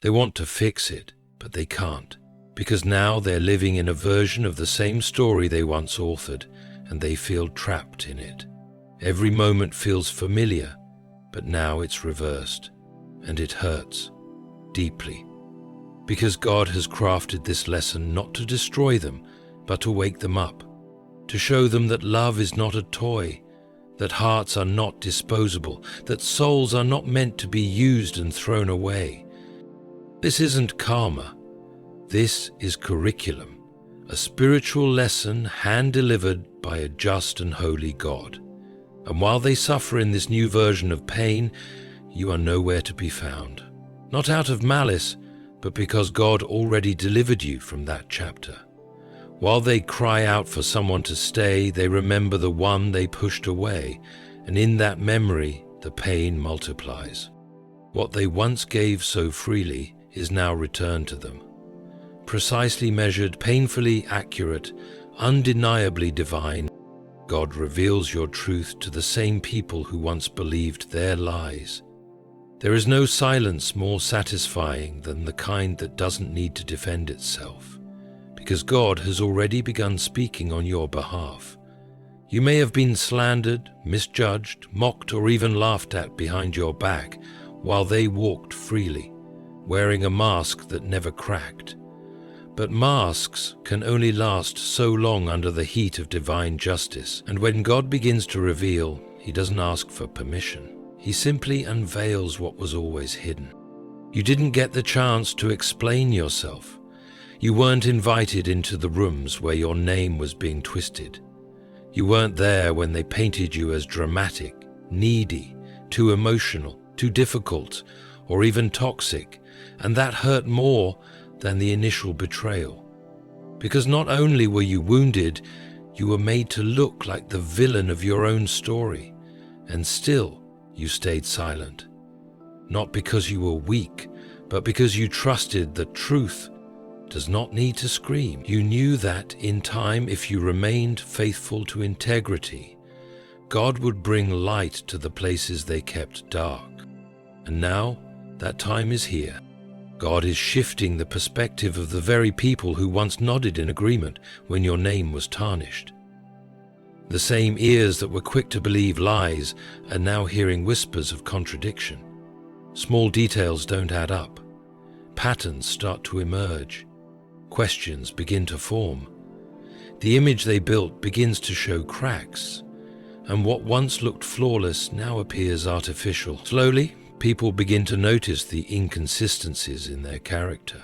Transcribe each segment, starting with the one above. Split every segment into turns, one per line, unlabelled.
They want to fix it, but they can't, because now they're living in a version of the same story they once authored, and they feel trapped in it. Every moment feels familiar, but now it's reversed, and it hurts deeply, because God has crafted this lesson not to destroy them, but to wake them up, to show them that love is not a toy, that hearts are not disposable, that souls are not meant to be used and thrown away. This isn't karma. This is curriculum, a spiritual lesson hand-delivered by a just and holy God. And while they suffer in this new version of pain, you are nowhere to be found. Not out of malice, but because God already delivered you from that chapter. While they cry out for someone to stay, they remember the one they pushed away, and in that memory, the pain multiplies. What they once gave so freely is now returned to them. Precisely measured, painfully accurate, undeniably divine, God reveals your truth to the same people who once believed their lies. There is no silence more satisfying than the kind that doesn't need to defend itself, because God has already begun speaking on your behalf. You may have been slandered, misjudged, mocked, or even laughed at behind your back, while they walked freely, wearing a mask that never cracked. But masks can only last so long under the heat of divine justice, and when God begins to reveal, He doesn't ask for permission. He simply unveils what was always hidden. You didn't get the chance to explain yourself. You weren't invited into the rooms where your name was being twisted. You weren't there when they painted you as dramatic, needy, too emotional, too difficult, or even toxic, and that hurt more than the initial betrayal. Because not only were you wounded, you were made to look like the villain of your own story, and still you stayed silent. Not because you were weak, but because you trusted that truth does not need to scream. You knew that in time, if you remained faithful to integrity, God would bring light to the places they kept dark. And now that time is here. God is shifting the perspective of the very people who once nodded in agreement when your name was tarnished. The same ears that were quick to believe lies are now hearing whispers of contradiction. Small details don't add up. Patterns start to emerge. Questions begin to form. The image they built begins to show cracks, and what once looked flawless now appears artificial. Slowly, people begin to notice the inconsistencies in their character.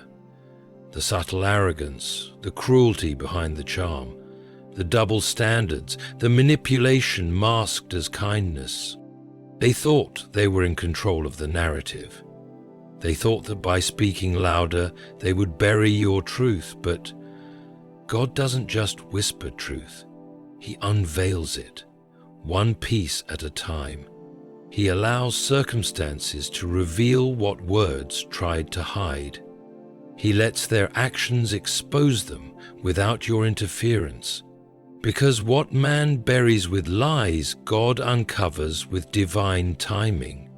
The subtle arrogance, the cruelty behind the charm, the double standards, the manipulation masked as kindness. They thought they were in control of the narrative. They thought that by speaking louder, they would bury your truth, but God doesn't just whisper truth. He unveils it, one piece at a time. He allows circumstances to reveal what words tried to hide. He lets their actions expose them without your interference. Because what man buries with lies, God uncovers with divine timing.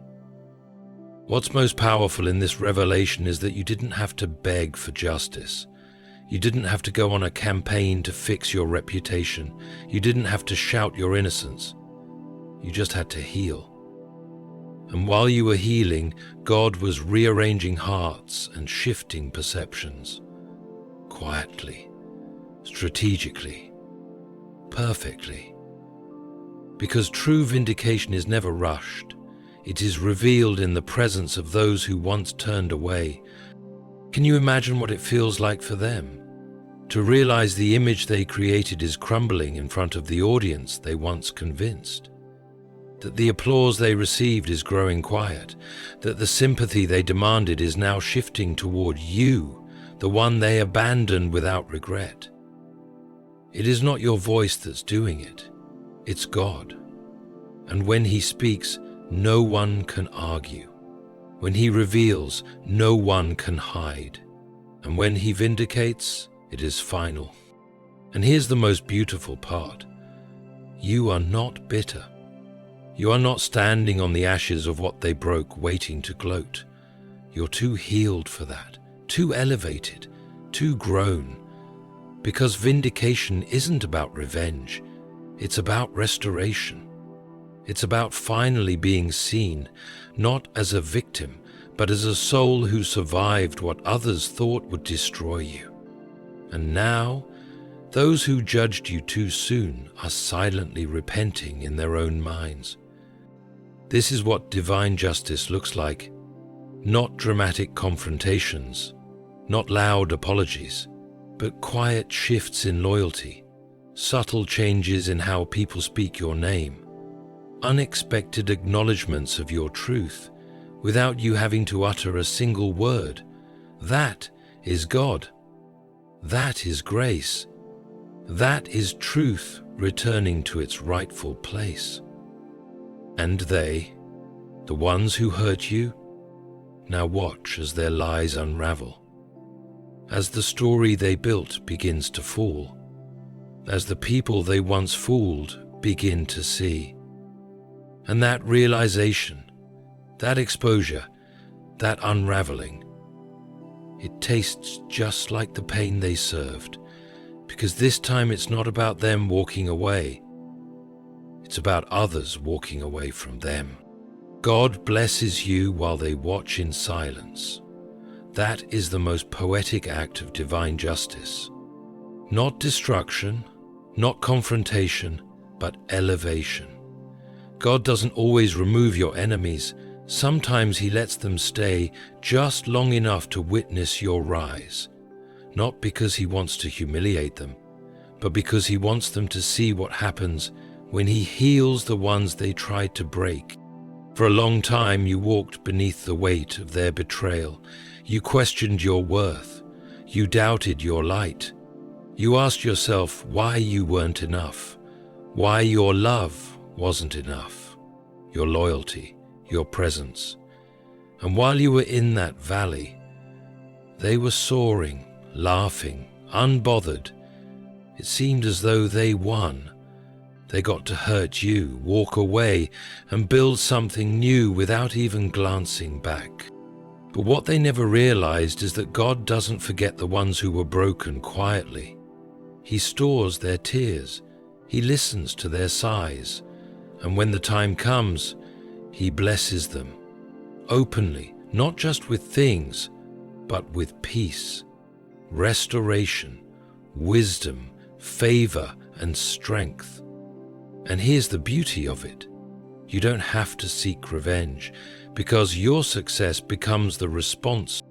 What's most powerful in this revelation is that you didn't have to beg for justice. You didn't have to go on a campaign to fix your reputation. You didn't have to shout your innocence. You just had to heal. And while you were healing, God was rearranging hearts and shifting perceptions. Quietly, strategically, perfectly. Because true vindication is never rushed. It is revealed in the presence of those who once turned away. Can you imagine what it feels like for them? To realize the image they created is crumbling in front of the audience they once convinced. That the applause they received is growing quiet, that the sympathy they demanded is now shifting toward you, the one they abandoned without regret. It is not your voice that's doing it, it's God. And when He speaks, no one can argue. When He reveals, no one can hide. And when He vindicates, it is final. And here's the most beautiful part. You are not bitter. You are not standing on the ashes of what they broke, waiting to gloat. You're too healed for that, too elevated, too grown. Because vindication isn't about revenge, it's about restoration. It's about finally being seen, not as a victim, but as a soul who survived what others thought would destroy you. And now, those who judged you too soon are silently repenting in their own minds. This is what divine justice looks like. Not dramatic confrontations, not loud apologies, but quiet shifts in loyalty, subtle changes in how people speak your name, unexpected acknowledgments of your truth without you having to utter a single word. That is God. That is grace. That is truth returning to its rightful place. And they, the ones who hurt you, now watch as their lies unravel, as the story they built begins to fall, as the people they once fooled begin to see. And that realization, that exposure, that unraveling, it tastes just like the pain they served, because this time it's not about them walking away. It's about others walking away from them. God blesses you while they watch in silence. That is the most poetic act of divine justice. Not destruction, not confrontation, but elevation. God doesn't always remove your enemies. Sometimes He lets them stay just long enough to witness your rise. Not because He wants to humiliate them, but because He wants them to see what happens when He heals the ones they tried to break. For a long time you walked beneath the weight of their betrayal. You questioned your worth. You doubted your light. You asked yourself why you weren't enough, why your love wasn't enough, your loyalty, your presence. And while you were in that valley, they were soaring, laughing, unbothered. It seemed as though they won. They got to hurt you, walk away, and build something new without even glancing back. But what they never realized is that God doesn't forget the ones who were broken quietly. He stores their tears. He listens to their sighs. And when the time comes, He blesses them. Openly, not just with things, but with peace, restoration, wisdom, favor, and strength. And here's the beauty of it. You don't have to seek revenge, because your success becomes the response.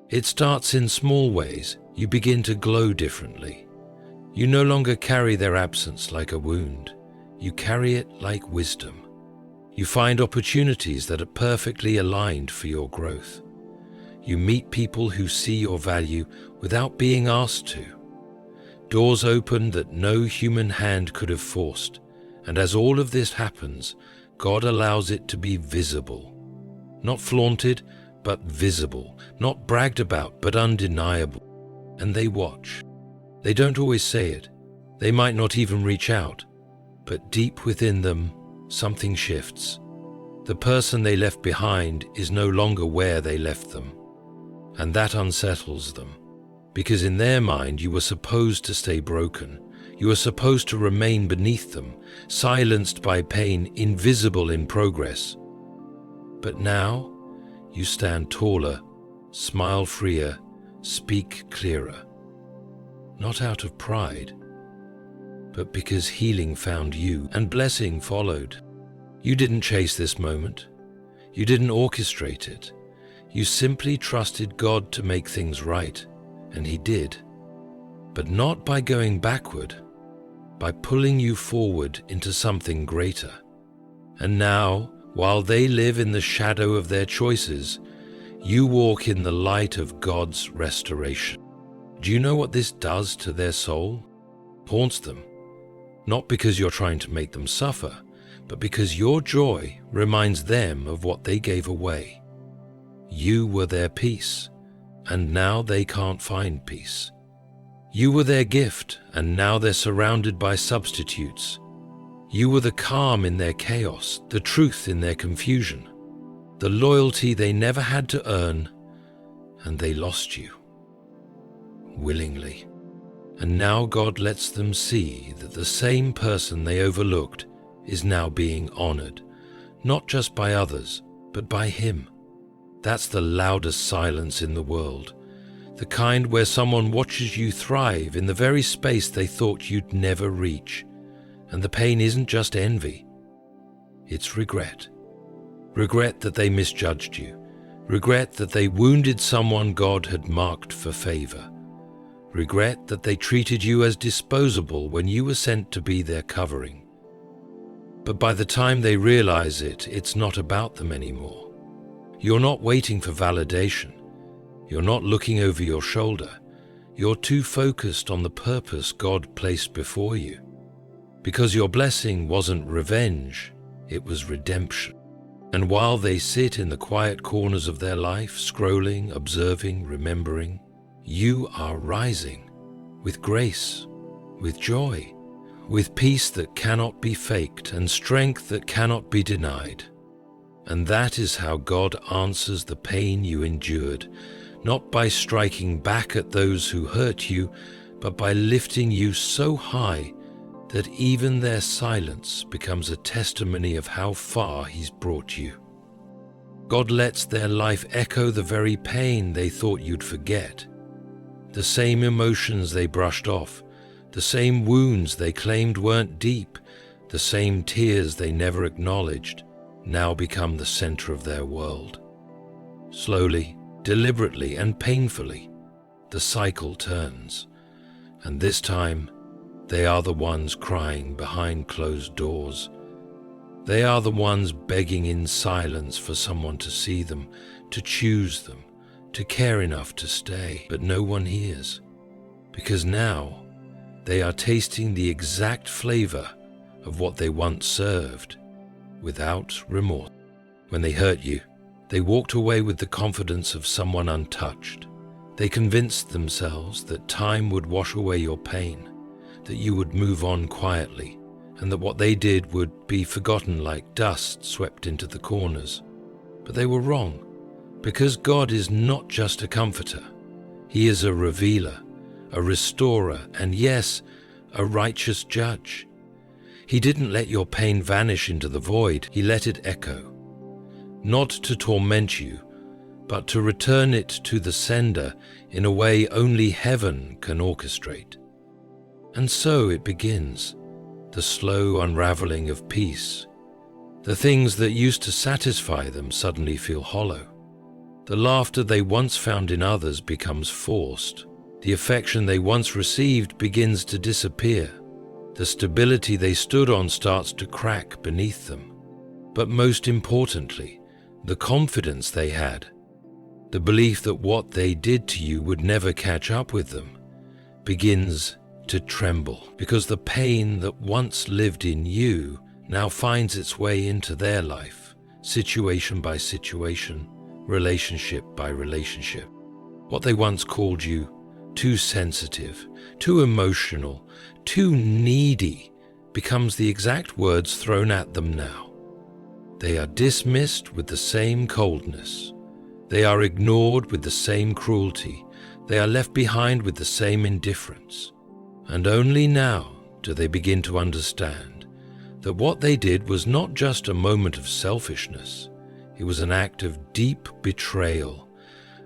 It starts in small ways. You begin to glow differently. You no longer carry their absence like a wound. You carry it like wisdom. You find opportunities that are perfectly aligned for your growth. You meet people who see your value without being asked to. Doors open that no human hand could have forced. And as all of this happens, God allows it to be visible. Not flaunted, but visible. Not bragged about, but undeniable. And they watch. They don't always say it. They might not even reach out. But deep within them, something shifts. The person they left behind is no longer where they left them. And that unsettles them. Because in their mind, you were supposed to stay broken. You are supposed to remain beneath them, silenced by pain, invisible in progress. But now, you stand taller, smile freer, speak clearer. Not out of pride, but because healing found you and blessing followed. You didn't chase this moment. You didn't orchestrate it. You simply trusted God to make things right, and He did. But not by going backward, by pulling you forward into something greater. And now, while they live in the shadow of their choices, you walk in the light of God's restoration. Do you know what this does to their soul? Haunts them. Not because you're trying to make them suffer, but because your joy reminds them of what they gave away. You were their peace, and now they can't find peace. You were their gift, and now they're surrounded by substitutes. You were the calm in their chaos, the truth in their confusion, the loyalty they never had to earn, and they lost you. Willingly. And now God lets them see that the same person they overlooked is now being honored, not just by others, but by Him. That's the loudest silence in the world, the kind where someone watches you thrive in the very space they thought you'd never reach. And the pain isn't just envy, it's regret. Regret that they misjudged you, regret that they wounded someone God had marked for favor, regret that they treated you as disposable when you were sent to be their covering. But by the time they realize it, it's not about them anymore. You're not waiting for validation. You're not looking over your shoulder. You're too focused on the purpose God placed before you. Because your blessing wasn't revenge, it was redemption. And while they sit in the quiet corners of their life, scrolling, observing, remembering, you are rising with grace, with joy, with peace that cannot be faked and strength that cannot be denied. And that is how God answers the pain you endured, not by striking back at those who hurt you, but by lifting you so high that even their silence becomes a testimony of how far He's brought you. God lets their life echo the very pain they thought you'd forget. The same emotions they brushed off, the same wounds they claimed weren't deep, the same tears they never acknowledged, now become the center of their world. Slowly, deliberately, and painfully, the cycle turns, and this time, they are the ones crying behind closed doors. They are the ones begging in silence for someone to see them, to choose them, to care enough to stay. But no one hears, because now they are tasting the exact flavor of what they once served, without remorse. When they hurt you, they walked away with the confidence of someone untouched. They convinced themselves that time would wash away your pain, that you would move on quietly, and that what they did would be forgotten like dust swept into the corners. But they were wrong, because God is not just a comforter. He is a revealer, a restorer, and yes, a righteous judge. He didn't let your pain vanish into the void. He let it echo, not to torment you, but to return it to the sender in a way only heaven can orchestrate. And so it begins, the slow unraveling of peace. The things that used to satisfy them suddenly feel hollow. The laughter they once found in others becomes forced. The affection they once received begins to disappear. The stability they stood on starts to crack beneath them. But most importantly, the confidence they had, the belief that what they did to you would never catch up with them, begins to tremble, because the pain that once lived in you now finds its way into their life, situation by situation, relationship by relationship. What they once called you too sensitive, too emotional, too needy becomes the exact words thrown at them now. They are dismissed with the same coldness. They are ignored with the same cruelty. They are left behind with the same indifference. And only now do they begin to understand that what they did was not just a moment of selfishness. It was an act of deep betrayal,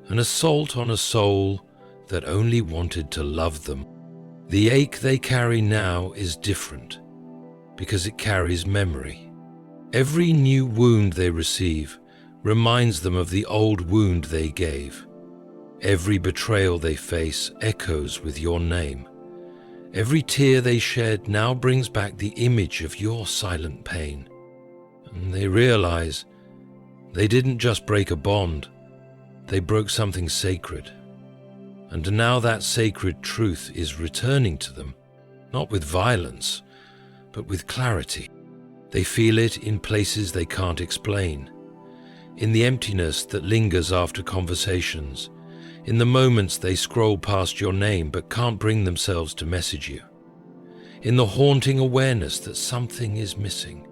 an assault on a soul that only wanted to love them. The ache they carry now is different because it carries memory. Every new wound they receive reminds them of the old wound they gave. Every betrayal they face echoes with your name. Every tear they shed now brings back the image of your silent pain. And they realize they didn't just break a bond, they broke something sacred. And now that sacred truth is returning to them, not with violence, but with clarity. They feel it in places they can't explain, in the emptiness that lingers after conversations, in the moments they scroll past your name but can't bring themselves to message you, in the haunting awareness that something is missing,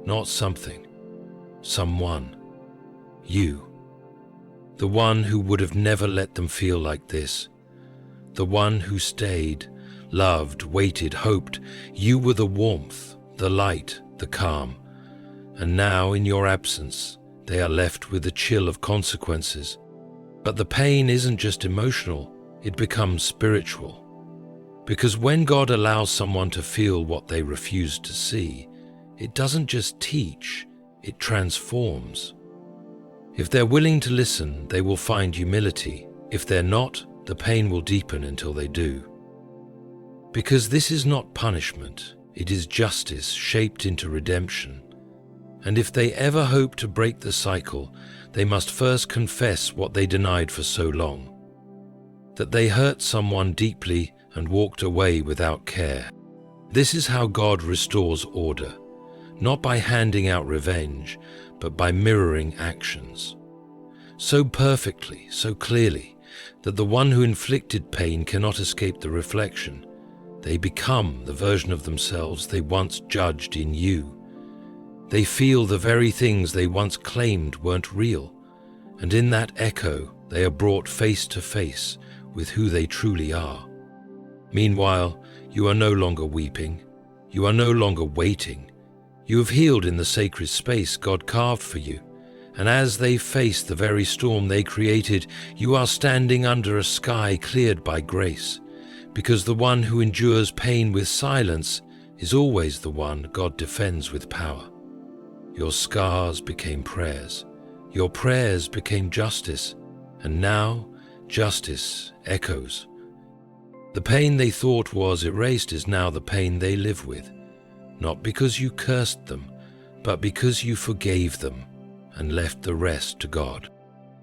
not something, someone, you. the one who would have never let them feel like this, the one who stayed, loved, waited, hoped. You were the warmth, the light, the calm. And now, in your absence, they are left with the chill of consequences. But the pain isn't just emotional, it becomes spiritual. Because when God allows someone to feel what they refuse to see, it doesn't just teach, it transforms. If they're willing to listen, they will find humility. If they're not, the pain will deepen until they do. Because this is not punishment, it is justice shaped into redemption. And if they ever hope to break the cycle, they must first confess what they denied for so long. That they hurt someone deeply and walked away without care. This is how God restores order, not by handing out revenge, but by mirroring actions. So perfectly, so clearly, that the one who inflicted pain cannot escape the reflection. They become the version of themselves they once judged in you. They feel the very things they once claimed weren't real, and in that echo they are brought face to face with who they truly are. Meanwhile, you are no longer weeping, you are no longer waiting. You have healed in the sacred space God carved for you, and as they face the very storm they created, you are standing under a sky cleared by grace, because the one who endures pain with silence is always the one God defends with power. Your scars became prayers, your prayers became justice, and now justice echoes. The pain they thought was erased is now the pain they live with, not because you cursed them, but because you forgave them and left the rest to God.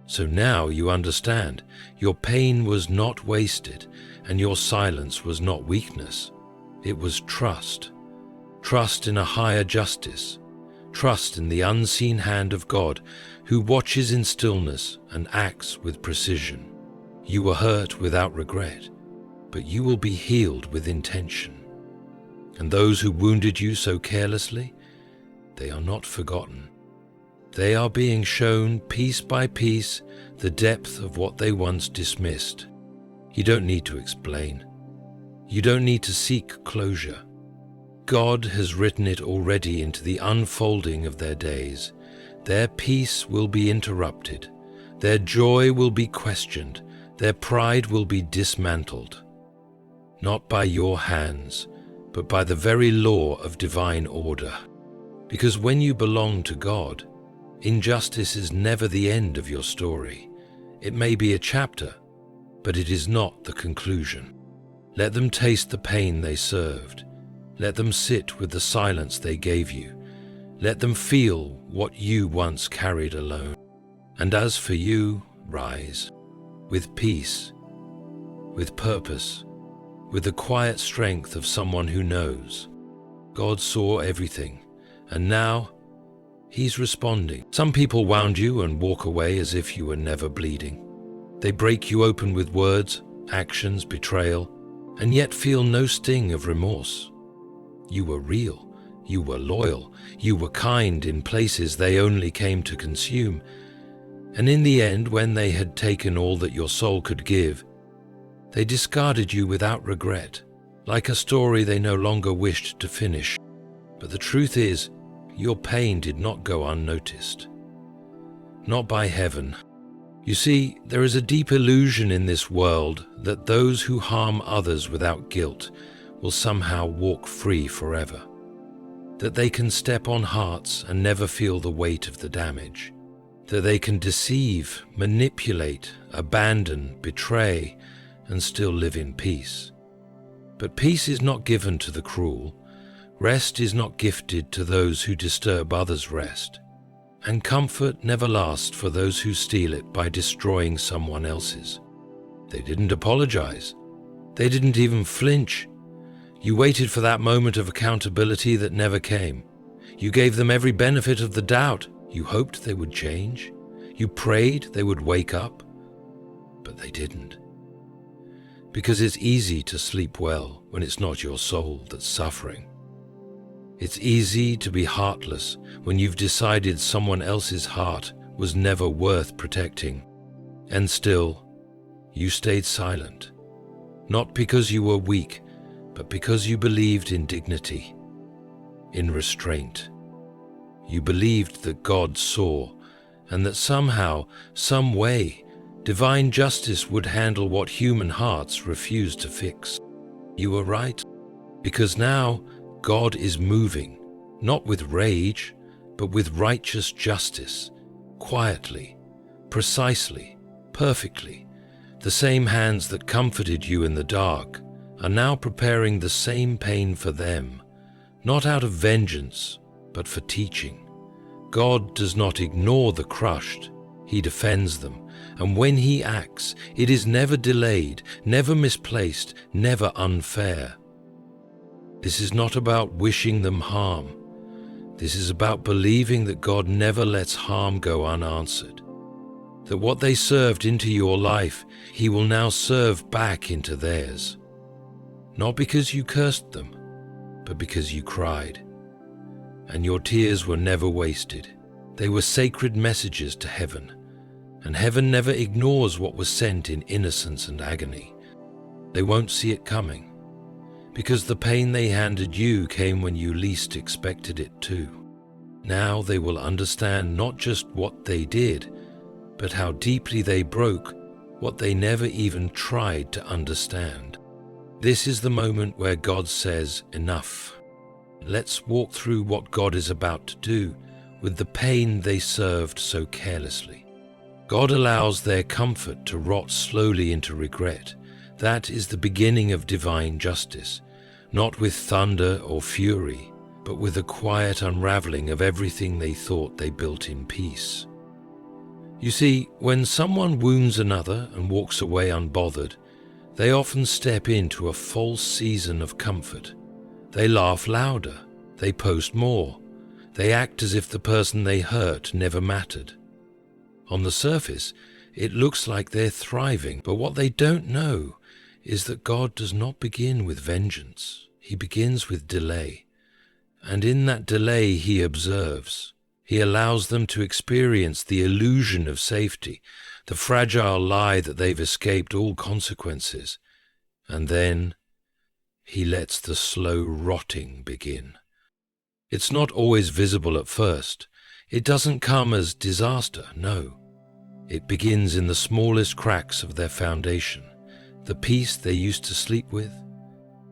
So now you understand, your pain was not wasted, and your silence was not weakness. It was trust. Trust in a higher justice. Trust in the unseen hand of God, who watches in stillness and acts with precision. You were hurt without regret, but you will be healed with intention. And those who wounded you so carelessly, they are not forgotten. They are being shown piece by piece the depth of what they once dismissed. You don't need to explain. You don't need to seek closure. God has written it already into the unfolding of their days. Their peace will be interrupted. Their joy will be questioned. Their pride will be dismantled. Not by your hands, but by the very law of divine order. Because when you belong to God, injustice is never the end of your story. It may be a chapter, but it is not the conclusion. Let them taste the pain they served. Let them sit with the silence they gave you. Let them feel what you once carried alone. And as for you, rise, with peace, with purpose, with the quiet strength of someone who knows. God saw everything, and now He's responding. Some people wound you and walk away as if you were never bleeding. They break you open with words, actions, betrayal, and yet feel no sting of remorse. You were real, you were loyal, you were kind in places they only came to consume. And in the end, when they had taken all that your soul could give, they discarded you without regret, like a story they no longer wished to finish. But the truth is, your pain did not go unnoticed. Not by heaven. You see, there is a deep illusion in this world that those who harm others without guilt will somehow walk free forever. That they can step on hearts and never feel the weight of the damage. That they can deceive, manipulate, abandon, betray, and still live in peace. But peace is not given to the cruel. Rest is not gifted to those who disturb others' rest. And comfort never lasts for those who steal it by destroying someone else's. They didn't apologize. They didn't even flinch. You waited for that moment of accountability that never came. You gave them every benefit of the doubt. You hoped they would change. You prayed they would wake up. But they didn't. Because it's easy to sleep well when it's not your soul that's suffering. It's easy to be heartless when you've decided someone else's heart was never worth protecting. And still, you stayed silent, not because you were weak, but because you believed in dignity, in restraint. You believed that God saw, and that somehow, some way, divine justice would handle what human hearts refused to fix. You were right, because now God is moving, not with rage, but with righteous justice, quietly, precisely, perfectly. The same hands that comforted you in the dark are now preparing the same pain for them, not out of vengeance, but for teaching. God does not ignore the crushed, He defends them, and when He acts, it is never delayed, never misplaced, never unfair. This is not about wishing them harm. This is about believing that God never lets harm go unanswered, that what they served into your life, He will now serve back into theirs. Not because you cursed them, but because you cried. And your tears were never wasted. They were sacred messages to heaven, and heaven never ignores what was sent in innocence and agony. They won't see it coming, because the pain they handed you came when you least expected it too. Now they will understand not just what they did, but how deeply they broke what they never even tried to understand. This is the moment where God says, enough. Let's walk through what God is about to do with the pain they served so carelessly. God allows their comfort to rot slowly into regret. That is the beginning of divine justice, not with thunder or fury, but with a quiet unraveling of everything they thought they built in peace. You see, when someone wounds another and walks away unbothered, they often step into a false season of comfort. They laugh louder, they post more, they act as if the person they hurt never mattered. On the surface, it looks like they're thriving, but what they don't know is that God does not begin with vengeance. He begins with delay. And in that delay He observes. He allows them to experience the illusion of safety, the fragile lie that they've escaped all consequences. And then He lets the slow rotting begin. It's not always visible at first. It doesn't come as disaster, no. It begins in the smallest cracks of their foundation. The peace they used to sleep with,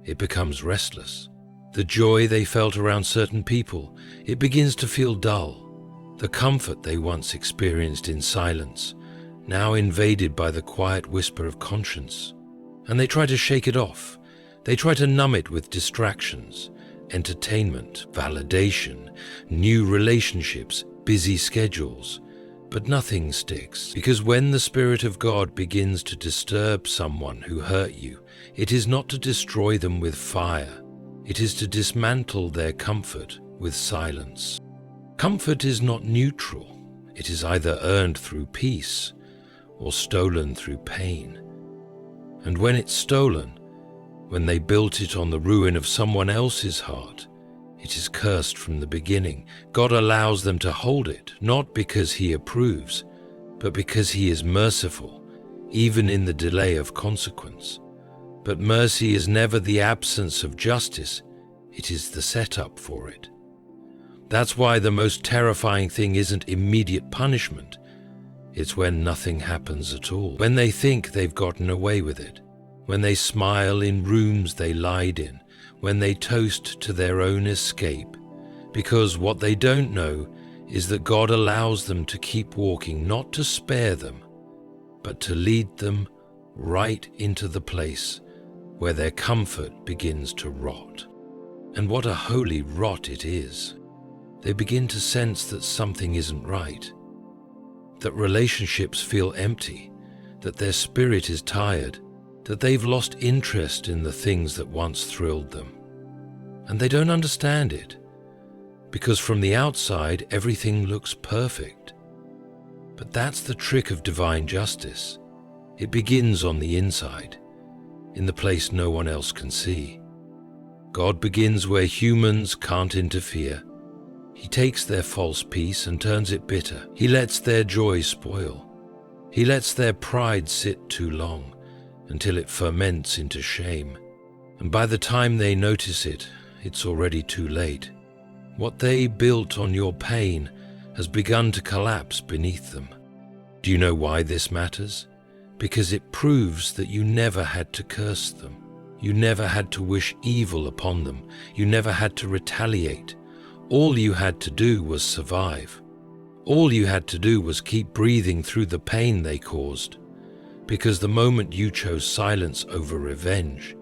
it becomes restless. The joy they felt around certain people, it begins to feel dull. The comfort they once experienced in silence, now invaded by the quiet whisper of conscience. And they try to shake it off. They try to numb it with distractions, entertainment, validation, new relationships, busy schedules. But nothing sticks, because when the Spirit of God begins to disturb someone who hurt you, it is not to destroy them with fire. It is to dismantle their comfort with silence. Comfort is not neutral. It is either earned through peace or stolen through pain. And when it's stolen, when they built it on the ruin of someone else's heart, it is cursed from the beginning. God allows them to hold it, not because He approves, but because He is merciful, even in the delay of consequence. But mercy is never the absence of justice, it is the setup for it. That's why the most terrifying thing isn't immediate punishment. It's when nothing happens at all, when they think they've gotten away with it, when they smile in rooms they lied in, when they toast to their own escape, because what they don't know is that God allows them to keep walking, not to spare them, but to lead them right into the place where their comfort begins to rot. And what a holy rot it is. They begin to sense that something isn't right, that relationships feel empty, that their spirit is tired, that they've lost interest in the things that once thrilled them. And they don't understand it, because from the outside everything looks perfect. But that's the trick of divine justice. It begins on the inside, in the place no one else can see. God begins where humans can't interfere. He takes their false peace and turns it bitter. He lets their joy spoil. He lets their pride sit too long until it ferments into shame. And by the time they notice it, it's already too late. What they built on your pain has begun to collapse beneath them. Do you know why this matters? Because it proves that you never had to curse them. You never had to wish evil upon them. You never had to retaliate. All you had to do was survive. All you had to do was keep breathing through the pain they caused. Because the moment you chose silence over revenge,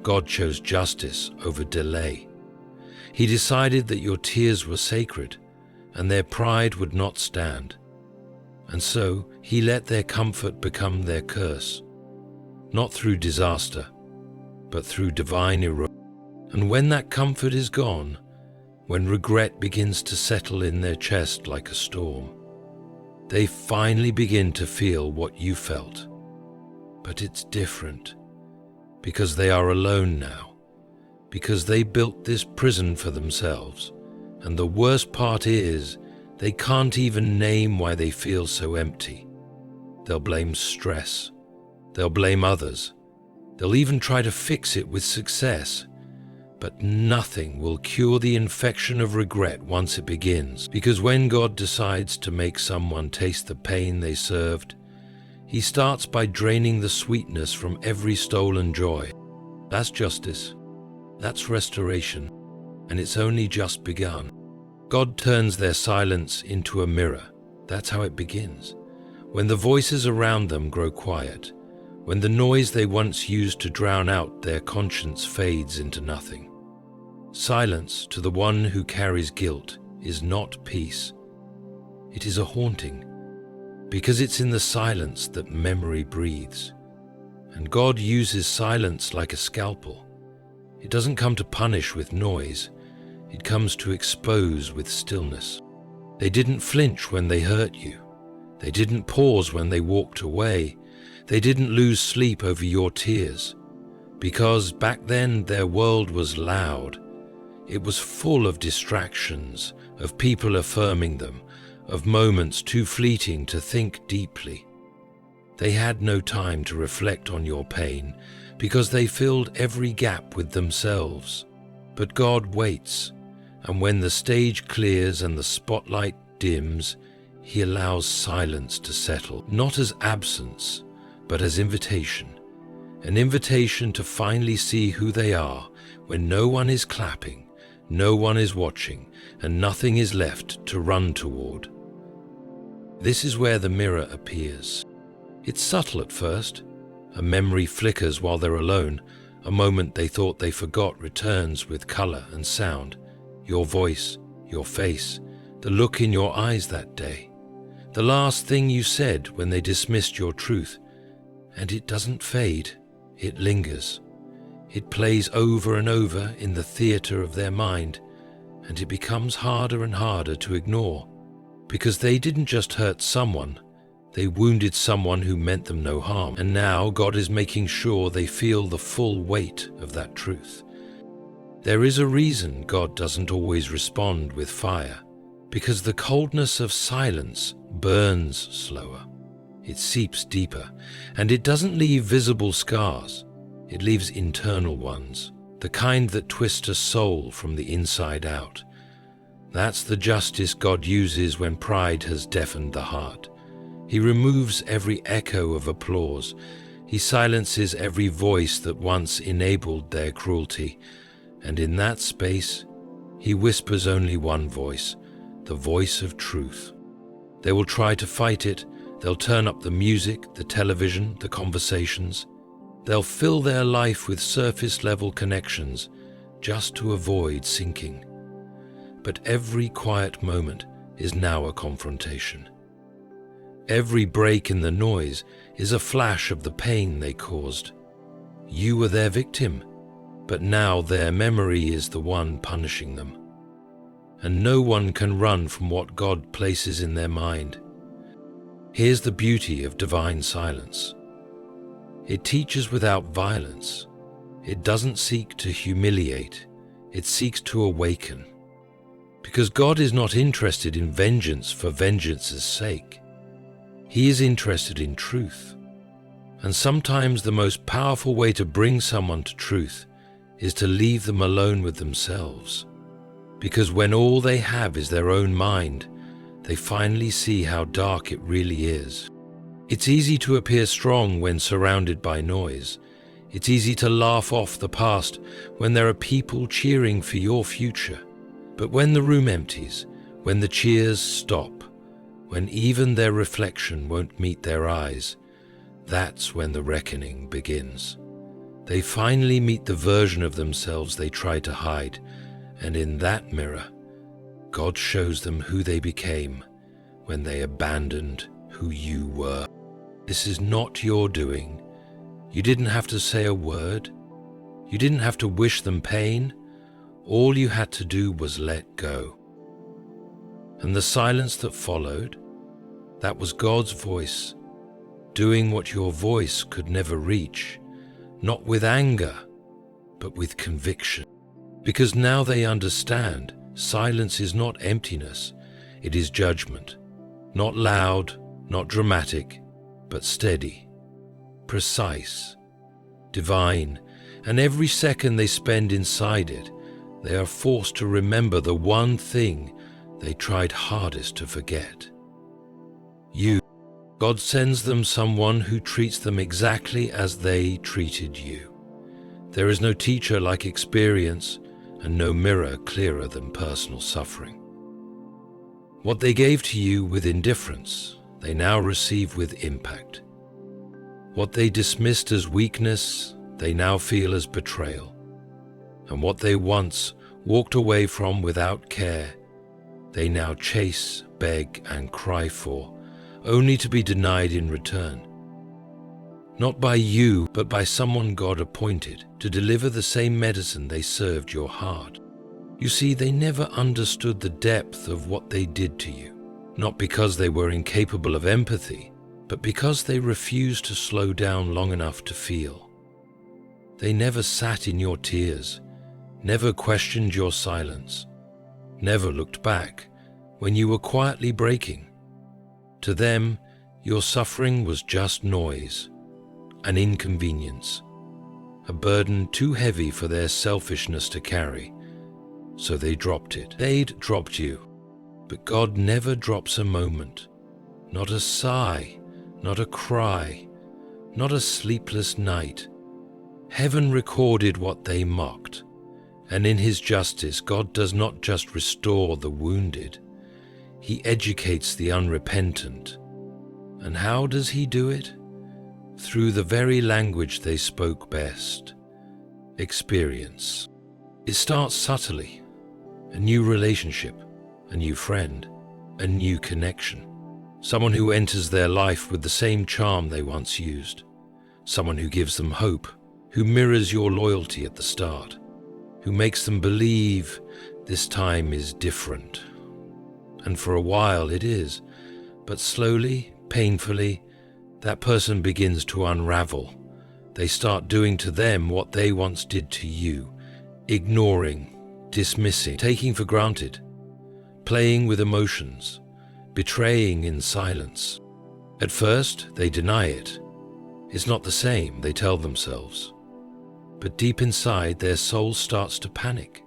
God chose justice over delay. He decided that your tears were sacred and their pride would not stand. And so he let their comfort become their curse, not through disaster, but through divine erosion. And when that comfort is gone, when regret begins to settle in their chest like a storm, they finally begin to feel what you felt. But it's different, because they are alone now, because they built this prison for themselves. And the worst part is, they can't even name why they feel so empty. They'll blame stress. They'll blame others. They'll even try to fix it with success. But nothing will cure the infection of regret once it begins, because when God decides to make someone taste the pain they served, He starts by draining the sweetness from every stolen joy. That's justice. That's restoration. And it's only just begun. God turns their silence into a mirror. That's how it begins. When the voices around them grow quiet, when the noise they once used to drown out their conscience fades into nothing. Silence to the one who carries guilt is not peace. It is a haunting, because it's in the silence that memory breathes. And God uses silence like a scalpel. It doesn't come to punish with noise. It comes to expose with stillness. They didn't flinch when they hurt you. They didn't pause when they walked away. They didn't lose sleep over your tears. Because back then their world was loud. It was full of distractions, of people affirming them, of moments too fleeting to think deeply. They had no time to reflect on your pain because they filled every gap with themselves. But God waits, and when the stage clears and the spotlight dims, He allows silence to settle, not as absence, but as invitation. An invitation to finally see who they are when no one is clapping, no one is watching, and nothing is left to run toward. This is where the mirror appears. It's subtle at first. A memory flickers while they're alone. A moment they thought they forgot returns with color and sound. Your voice, your face, the look in your eyes that day. The last thing you said when they dismissed your truth. And it doesn't fade, it lingers. It plays over and over in the theater of their mind, and it becomes harder and harder to ignore, because they didn't just hurt someone, they wounded someone who meant them no harm, and now God is making sure they feel the full weight of that truth. There is a reason God doesn't always respond with fire, because the coldness of silence burns slower. It seeps deeper, and it doesn't leave visible scars. It leaves internal ones, the kind that twist a soul from the inside out. That's the justice God uses when pride has deafened the heart. He removes every echo of applause. He silences every voice that once enabled their cruelty. And in that space, He whispers only one voice, the voice of truth. They will try to fight it. They'll turn up the music, the television, the conversations. They'll fill their life with surface-level connections just to avoid sinking. But every quiet moment is now a confrontation. Every break in the noise is a flash of the pain they caused. You were their victim, but now their memory is the one punishing them. And no one can run from what God places in their mind. Here's the beauty of divine silence. It teaches without violence. It doesn't seek to humiliate. It seeks to awaken. Because God is not interested in vengeance for vengeance's sake. He is interested in truth. And sometimes the most powerful way to bring someone to truth is to leave them alone with themselves. Because when all they have is their own mind, they finally see how dark it really is. It's easy to appear strong when surrounded by noise. It's easy to laugh off the past when there are people cheering for your future. But when the room empties, when the cheers stop, when even their reflection won't meet their eyes, that's when the reckoning begins. They finally meet the version of themselves they tried to hide, and in that mirror, God shows them who they became when they abandoned who you were. This is not your doing. You didn't have to say a word. You didn't have to wish them pain. All you had to do was let go. And the silence that followed, that was God's voice, doing what your voice could never reach, not with anger, but with conviction. Because now they understand silence is not emptiness, it is judgment. Not loud, not dramatic, but steady, precise, divine, and every second they spend inside it, they are forced to remember the one thing they tried hardest to forget. You. God sends them someone who treats them exactly as they treated you. There is no teacher like experience and no mirror clearer than personal suffering. What they gave to you with indifference, they now receive with impact. What they dismissed as weakness, they now feel as betrayal. And what they once walked away from without care, they now chase, beg, and cry for, only to be denied in return. Not by you, but by someone God appointed to deliver the same medicine they served your heart. You see, they never understood the depth of what they did to you, not because they were incapable of empathy, but because they refused to slow down long enough to feel. They never sat in your tears, never questioned your silence, never looked back when you were quietly breaking. To them, your suffering was just noise, an inconvenience, a burden too heavy for their selfishness to carry, so they dropped it. They'd dropped you, but God never drops a moment, not a sigh, not a cry, not a sleepless night. Heaven recorded what they mocked, and in His justice, God does not just restore the wounded, He educates the unrepentant. And how does He do it? Through the very language they spoke best, experience. It starts subtly, a new relationship, a new friend, a new connection. Someone who enters their life with the same charm they once used. Someone who gives them hope, who mirrors your loyalty at the start, who makes them believe this time is different. And for a while it is, but slowly, painfully, that person begins to unravel. They start doing to them what they once did to you, ignoring, dismissing, taking for granted, playing with emotions, betraying in silence. At first, they deny it. It's not the same, they tell themselves. But deep inside, their soul starts to panic,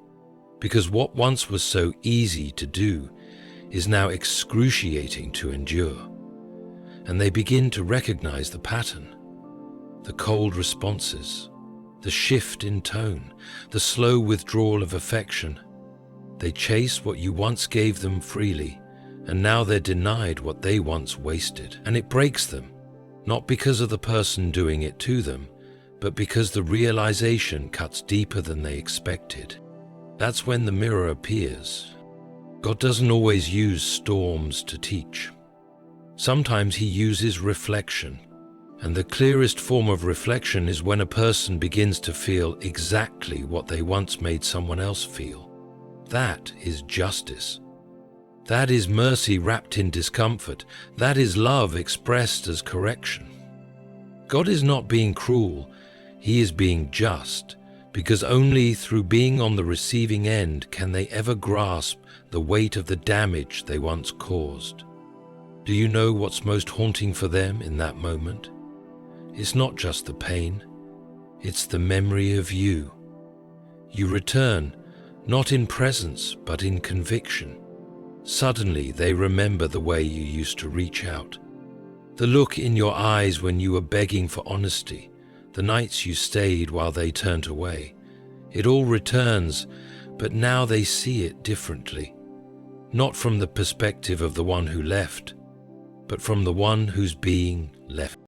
because what once was so easy to do is now excruciating to endure. And they begin to recognize the pattern, the cold responses, the shift in tone, the slow withdrawal of affection. They chase what you once gave them freely, and now they're denied what they once wasted. And it breaks them, not because of the person doing it to them, but because the realization cuts deeper than they expected. That's when the mirror appears. God doesn't always use storms to teach. Sometimes He uses reflection, and the clearest form of reflection is when a person begins to feel exactly what they once made someone else feel. That is justice. That is mercy wrapped in discomfort. That is love expressed as correction. God is not being cruel, He is being just, because only through being on the receiving end can they ever grasp the weight of the damage they once caused. Do you know what's most haunting for them in that moment? It's not just the pain, it's the memory of you. You return, not in presence, but in conviction. Suddenly they remember the way you used to reach out, the look in your eyes when you were begging for honesty, the nights you stayed while they turned away. It all returns, but now they see it differently. Not from the perspective of the one who left, but from the one who's being left.